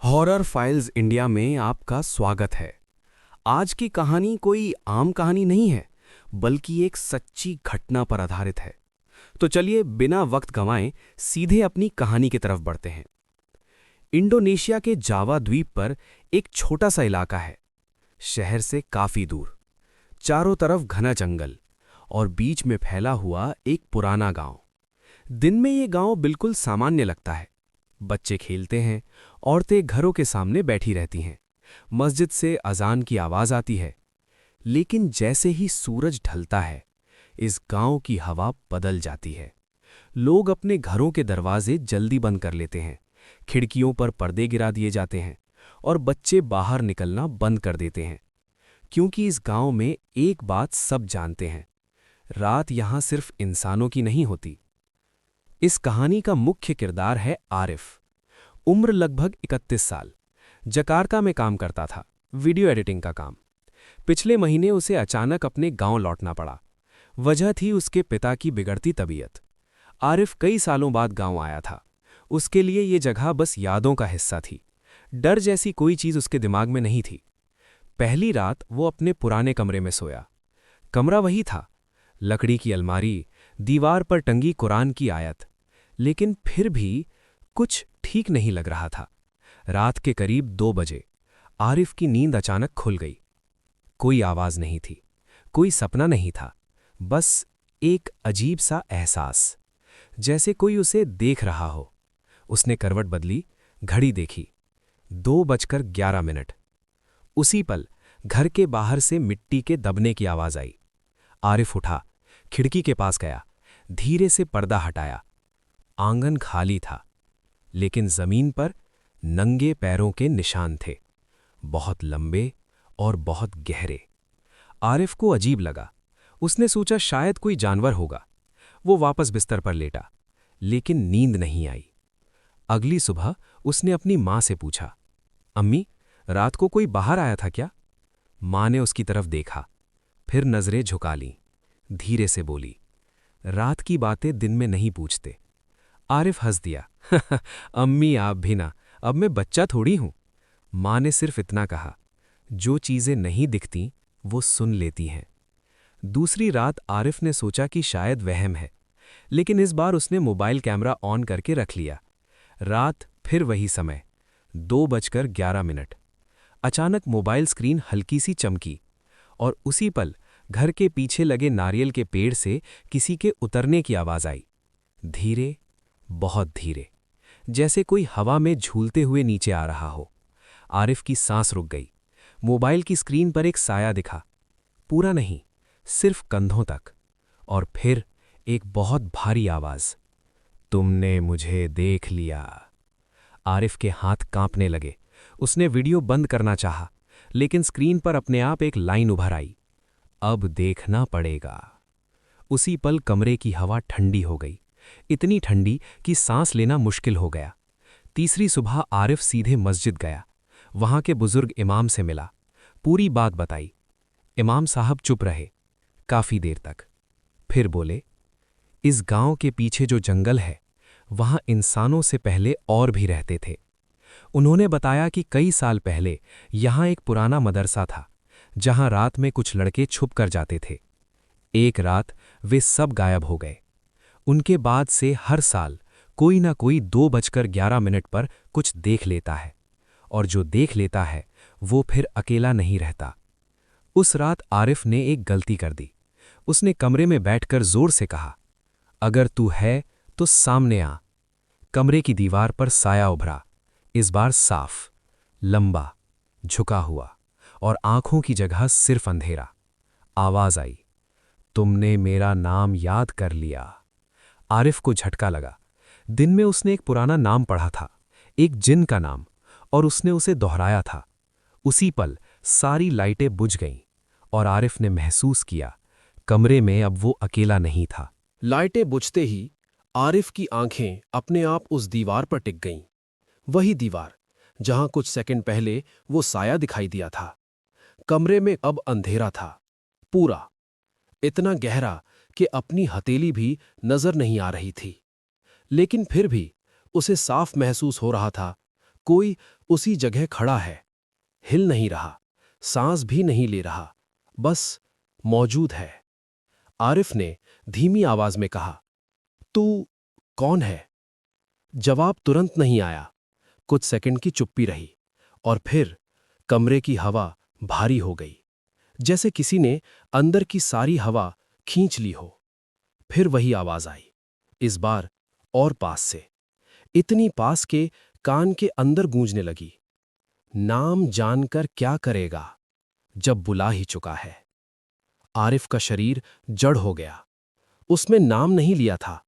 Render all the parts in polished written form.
Horror files India में आपका स्वागत है। आज की कहानी कोई आम कहानी नहीं है, बल्कि एक सच्ची घटना पर आधारित है। तो चलिए बिना वक्त गंवाए सीधे अपनी कहानी की तरफ बढ़ते हैं। इंडोनेशिया के जावा द्वीप पर एक छोटा सा इलाका है, शहर से काफी दूर। चारों तरफ घना जंगल और बीच में फैला हुआ एक पुराना गांव। दिन में ये गांव बिल्कुल सामान्य लगता है। बच्चे खेलते हैं, औरतें घरों के सामने बैठी रहती हैं, मस्जिद से अजान की आवाज आती है। लेकिन जैसे ही सूरज ढलता है, इस गांव की हवा बदल जाती है। लोग अपने घरों के दरवाजे जल्दी बंद कर लेते हैं, खिड़कियों पर पर्दे गिरा दिए जाते हैं और बच्चे बाहर निकलना बंद कर देते हैं। क्योंकि इस गांव में एक बात सब जानते हैं, रात यहां सिर्फ इंसानों की नहीं होती। इस कहानी का मुख्य किरदार है आरिफ। उम्र लगभग 31 साल। जकार्ता में काम करता था, वीडियो एडिटिंग का काम। पिछले महीने उसे अचानक अपने गांव लौटना पड़ा। वजह थी उसके पिता की बिगड़ती तबीयत। आरिफ कई सालों बाद गांव आया था। उसके लिए ये जगह बस यादों का हिस्सा थी। डर जैसी कोई चीज उसके दिमाग में नहीं थी। पहली रात वो अपने पुराने कमरे में सोया। कमरा वही था, लकड़ी की अलमारी, दीवार पर टंगी कुरान की आयत। लेकिन फिर भी कुछ ठीक नहीं लग रहा था। रात के करीब 2 बजे आरिफ की नींद अचानक खुल गई। कोई आवाज नहीं थी, कोई सपना नहीं था, बस एक अजीब सा एहसास, जैसे कोई उसे देख रहा हो। उसने करवट बदली, घड़ी देखी, 2:11। उसी पल घर के बाहर से मिट्टी के दबने की आवाज आई। आरिफ उठा, खिड़की के पास गया, धीरे से पर्दा हटाया। आंगन खाली था, लेकिन जमीन पर नंगे पैरों के निशान थे, बहुत लंबे और बहुत गहरे। आरिफ को अजीब लगा। उसने सोचा शायद कोई जानवर होगा। वो वापस बिस्तर पर लेटा, लेकिन नींद नहीं आई। अगली सुबह उसने अपनी माँ से पूछा, अम्मी, रात को कोई बाहर आया था क्या? माँ ने उसकी तरफ देखा, फिर नजरें झुका लीं। धीरे से बोली, रात की बातें दिन में नहीं पूछते। आरिफ हंस दिया, अम्मी आप भी ना, अब मैं बच्चा थोड़ी हूं। माँ ने सिर्फ इतना कहा, जो चीजें नहीं दिखती वो सुन लेती हैं। दूसरी रात आरिफ ने सोचा कि शायद वहम है, लेकिन इस बार उसने मोबाइल कैमरा ऑन करके रख लिया। रात फिर वही समय, 2:11। अचानक मोबाइल स्क्रीन हल्की सी चमकी और उसी पल घर के पीछे लगे नारियल के पेड़ से किसी के उतरने की आवाज आई। धीरे, बहुत धीरे, जैसे कोई हवा में झूलते हुए नीचे आ रहा हो। आरिफ की सांस रुक गई। मोबाइल की स्क्रीन पर एक साया दिखा, पूरा नहीं, सिर्फ कंधों तक। और फिर एक बहुत भारी आवाज, तुमने मुझे देख लिया। आरिफ के हाथ कांपने लगे। उसने वीडियो बंद करना चाहा, लेकिन स्क्रीन पर अपने आप एक लाइन उभर आई, अब देखना पड़ेगा। उसी पल कमरे की हवा ठंडी हो गई, इतनी ठंडी कि सांस लेना मुश्किल हो गया। तीसरी सुबह आरिफ सीधे मस्जिद गया। वहां के बुजुर्ग इमाम से मिला, पूरी बात बताई। इमाम साहब चुप रहे काफी देर तक, फिर बोले, इस गांव के पीछे जो जंगल है, वहां इंसानों से पहले और भी रहते थे। उन्होंने बताया कि कई साल पहले यहां एक पुराना मदरसा था, जहां रात में कुछ लड़के छुप कर जाते थे। एक रात वे सब गायब हो गए। उनके बाद से हर साल कोई ना कोई 2:11 पर कुछ देख लेता है, और जो देख लेता है वो फिर अकेला नहीं रहता। उस रात आरिफ ने एक गलती कर दी। उसने कमरे में बैठकर जोर से कहा, अगर तू है तो सामने आ। कमरे की दीवार पर साया उभरा, इस बार साफ, लंबा, झुका हुआ, और आंखों की जगह सिर्फ अंधेरा। आवाज आई, तुमने मेरा नाम याद कर लिया। आरिफ को झटका लगा। दिन में उसने एक पुराना नाम पढ़ा था, एक जिन का नाम, और उसने उसे दोहराया था। उसी पल सारी लाइटें बुझ गईं और आरिफ ने महसूस किया, कमरे में अब वो अकेला नहीं था। लाइटें बुझते ही आरिफ की आंखें अपने आप उस दीवार पर टिक गईं। वही दीवार जहां कुछ सेकंड पहले वो साया दिखाई दिया था। कमरे में अब अंधेरा था, पूरा, इतना गहरा कि अपनी हथेली भी नजर नहीं आ रही थी। लेकिन फिर भी उसे साफ महसूस हो रहा था, कोई उसी जगह खड़ा है, हिल नहीं रहा, सांस भी नहीं ले रहा, बस मौजूद है। आरिफ ने धीमी आवाज में कहा, तू कौन है? जवाब तुरंत नहीं आया। कुछ सेकंड की चुप्पी रही और फिर कमरे की हवा भारी हो गई, जैसे किसी ने अंदर की सारी हवा खींच ली हो। फिर वही आवाज आई, इस बार और पास से, इतनी पास के कान के अंदर गूंजने लगी। नाम जानकर क्या करेगा जब बुला ही चुका है। आरिफ का शरीर जड़ हो गया। उसमें नाम नहीं लिया था,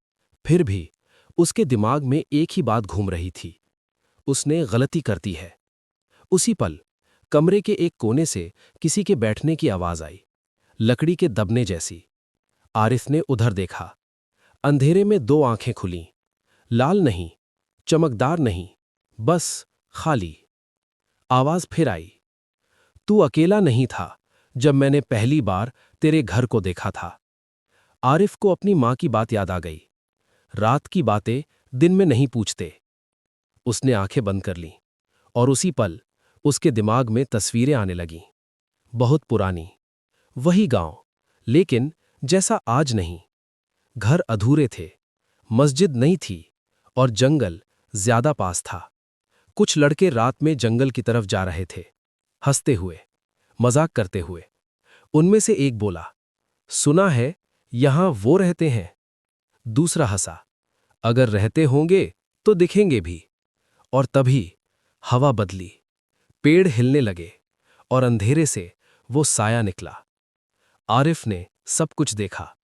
फिर भी उसके दिमाग में एक ही बात घूम रही थी, उसने गलती कर दी है। उसी पल कमरे के एक कोने से किसी के बैठने की आवाज आई, लकड़ी के दबने जैसी। आरिफ ने उधर देखा। अंधेरे में दो आंखें खुलीं, लाल नहीं, चमकदार नहीं, बस खाली। आवाज फिर आई, तू अकेला नहीं था जब मैंने पहली बार तेरे घर को देखा था। आरिफ को अपनी मां की बात याद आ गई, रात की बातें दिन में नहीं पूछते। उसने आंखें बंद कर लीं और उसी पल उसके दिमाग में तस्वीरें आने लगीं, बहुत पुरानी। वही गांव, लेकिन जैसा आज नहीं। घर अधूरे थे, मस्जिद नहीं थी और जंगल ज्यादा पास था। कुछ लड़के रात में जंगल की तरफ जा रहे थे, हंसते हुए, मजाक करते हुए। उनमें से एक बोला, सुना है यहां वो रहते हैं। दूसरा हंसा, अगर रहते होंगे तो दिखेंगे भी। और तभी हवा बदली, पेड़ हिलने लगे और अंधेरे से वो साया निकला। आरिफ ने सब कुछ देखा,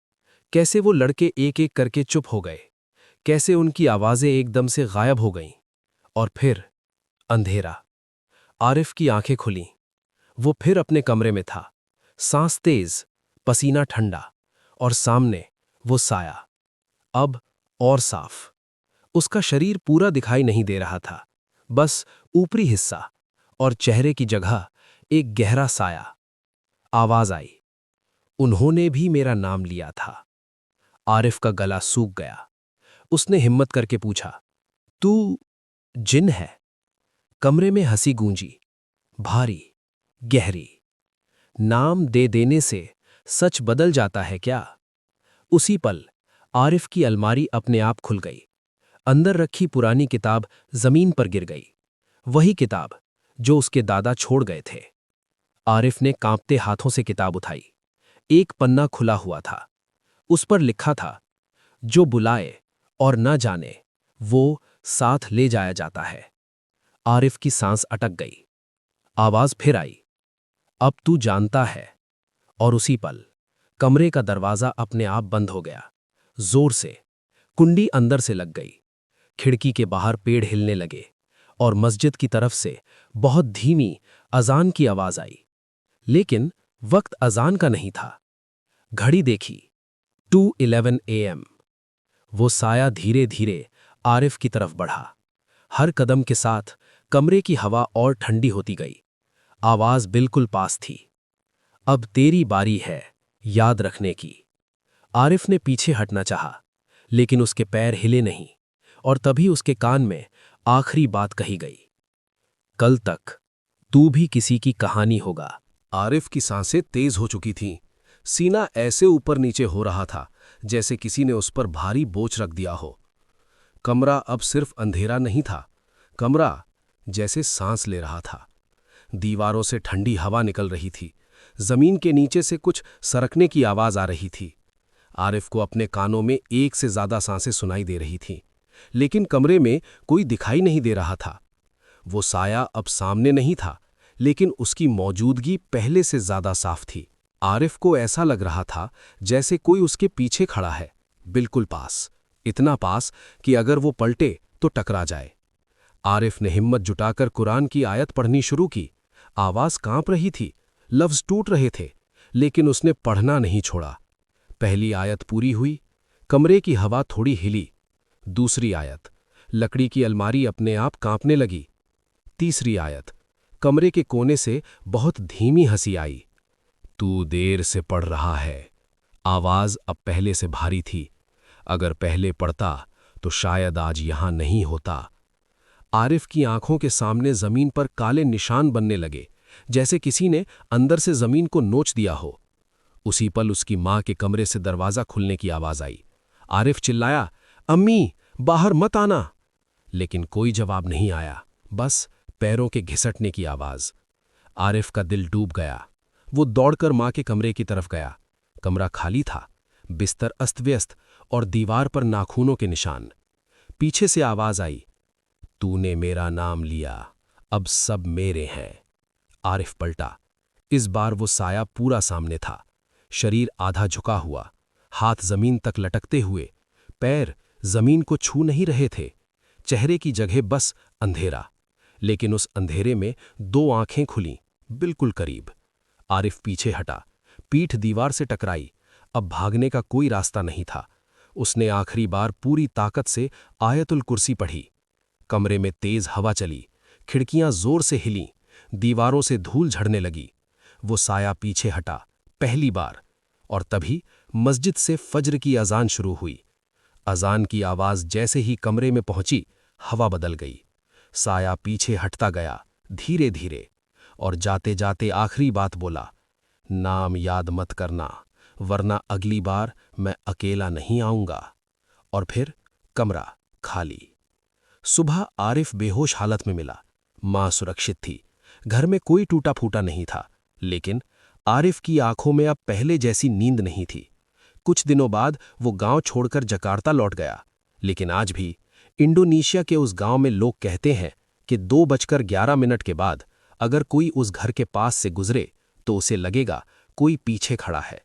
कैसे वो लड़के एक एक करके चुप हो गए, कैसे उनकी आवाजें एकदम से गायब हो गईं। और फिर अंधेरा। आरिफ की आंखें खुलीं। वो फिर अपने कमरे में था, सांस तेज, पसीना ठंडा, और सामने वो साया, अब और साफ। उसका शरीर पूरा दिखाई नहीं दे रहा था, बस ऊपरी हिस्सा, और चेहरे की जगह एक गहरा साया। आवाज आई, उन्होंने भी मेरा नाम लिया था। आरिफ का गला सूख गया। उसने हिम्मत करके पूछा, तू जिन है? कमरे में हंसी गूंजी, भारी, गहरी। नाम दे देने से सच बदल जाता है क्या? उसी पल आरिफ की अलमारी अपने आप खुल गई। अंदर रखी पुरानी किताब जमीन पर गिर गई, वही किताब जो उसके दादा छोड़ गए थे। आरिफ ने कांपते हाथों से किताब उठाई। एक पन्ना खुला हुआ था, उस पर लिखा था, जो बुलाए और न जाने वो साथ ले जाया जाता है। आरिफ की सांस अटक गई। आवाज फिर आई, अब तू जानता है। और उसी पल कमरे का दरवाजा अपने आप बंद हो गया, जोर से। कुंडी अंदर से लग गई। खिड़की के बाहर पेड़ हिलने लगे और मस्जिद की तरफ से बहुत धीमी अजान की आवाज आई। लेकिन वक्त अजान का नहीं था। घड़ी देखी, 2:11 AM। वो साया धीरे धीरे आरिफ की तरफ बढ़ा। हर कदम के साथ कमरे की हवा और ठंडी होती गई। आवाज बिल्कुल पास थी, अब तेरी बारी है याद रखने की। आरिफ ने पीछे हटना चाहा, लेकिन उसके पैर हिले नहीं, और तभी उसके कान में आखिरी बात कही गई, कल तक तू भी किसी की कहानी होगा। आरिफ की सांसें तेज हो चुकी थीं। सीना ऐसे ऊपर नीचे हो रहा था जैसे किसी ने उस पर भारी बोझ रख दिया हो। कमरा अब सिर्फ अंधेरा नहीं था, कमरा जैसे सांस ले रहा था। दीवारों से ठंडी हवा निकल रही थी, जमीन के नीचे से कुछ सरकने की आवाज आ रही थी। आरिफ को अपने कानों में एक से ज्यादा सांसें सुनाई दे रही थीं, लेकिन कमरे में कोई दिखाई नहीं दे रहा था। वो साया अब सामने नहीं था, लेकिन उसकी मौजूदगी पहले से ज्यादा साफ थी। आरिफ को ऐसा लग रहा था जैसे कोई उसके पीछे खड़ा है, बिल्कुल पास, इतना पास कि अगर वो पलटे तो टकरा जाए। आरिफ ने हिम्मत जुटाकर कुरान की आयत पढ़नी शुरू की। आवाज कांप रही थी, लफ्ज टूट रहे थे, लेकिन उसने पढ़ना नहीं छोड़ा। पहली आयत पूरी हुई, कमरे की हवा थोड़ी हिली। दूसरी आयत, लकड़ी की अलमारी अपने आप कांपने लगी। तीसरी आयत, कमरे के कोने से बहुत धीमी हंसी आई। तू देर से पढ़ रहा है। आवाज अब पहले से भारी थी। अगर पहले पढ़ता तो शायद आज यहां नहीं होता। आरिफ की आंखों के सामने जमीन पर काले निशान बनने लगे, जैसे किसी ने अंदर से जमीन को नोच दिया हो। उसी पल उसकी मां के कमरे से दरवाजा खुलने की आवाज आई। आरिफ चिल्लाया, अम्मी, बाहर मत आना। लेकिन कोई जवाब नहीं आया, बस पैरों के घिसटने की आवाज। आरिफ का दिल डूब गया। वो दौड़कर मां के कमरे की तरफ गया। कमरा खाली था, बिस्तर अस्त व्यस्त और दीवार पर नाखूनों के निशान। पीछे से आवाज आई, तूने मेरा नाम लिया, अब सब मेरे हैं। आरिफ पलटा। इस बार वो साया पूरा सामने था, शरीर आधा झुका हुआ, हाथ जमीन तक लटकते हुए। पैर जमीन को छू नहीं रहे थे, चेहरे की जगह बस अंधेरा। लेकिन उस अंधेरे में दो आंखें खुलीं, बिल्कुल करीब। आरिफ पीछे हटा, पीठ दीवार से टकराई। अब भागने का कोई रास्ता नहीं था। उसने आखिरी बार पूरी ताकत से आयतुल कुर्सी पढ़ी। कमरे में तेज हवा चली, खिड़कियां जोर से हिलीं, दीवारों से धूल झड़ने लगी। वो साया पीछे हटा, पहली बार, और तभी मस्जिद से फज्र की अजान शुरू हुई। अजान की आवाज जैसे ही कमरे में पहुंची, हवा बदल गई। साया पीछे हटता गया, धीरे धीरे, और जाते जाते आखिरी बात बोला, नाम याद मत करना, वरना अगली बार मैं अकेला नहीं आऊंगा। और फिर कमरा खाली। सुबह आरिफ बेहोश हालत में मिला। मां सुरक्षित थी, घर में कोई टूटा फूटा नहीं था। लेकिन आरिफ की आंखों में अब पहले जैसी नींद नहीं थी। कुछ दिनों बाद वो गांव छोड़कर जकार्ता लौट गया। लेकिन आज भी इंडोनेशिया के उस गांव में लोग कहते हैं कि 2:11 के बाद अगर कोई उस घर के पास से गुजरे तो उसे लगेगा कोई पीछे खड़ा है।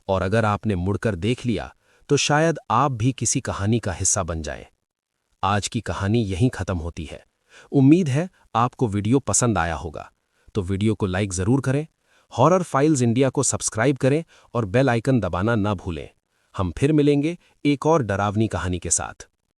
और अगर आपने मुड़कर देख लिया तो शायद आप भी किसी कहानी का हिस्सा बन जाएं। आज की कहानी यहीं खत्म होती है। उम्मीद है आपको वीडियो पसंद आया होगा, तो वीडियो को लाइक जरूर करें, हॉरर फाइल्स इंडिया को सब्सक्राइब करें और बेल आइकन दबाना ना भूलें। हम फिर मिलेंगे एक और डरावनी कहानी के साथ।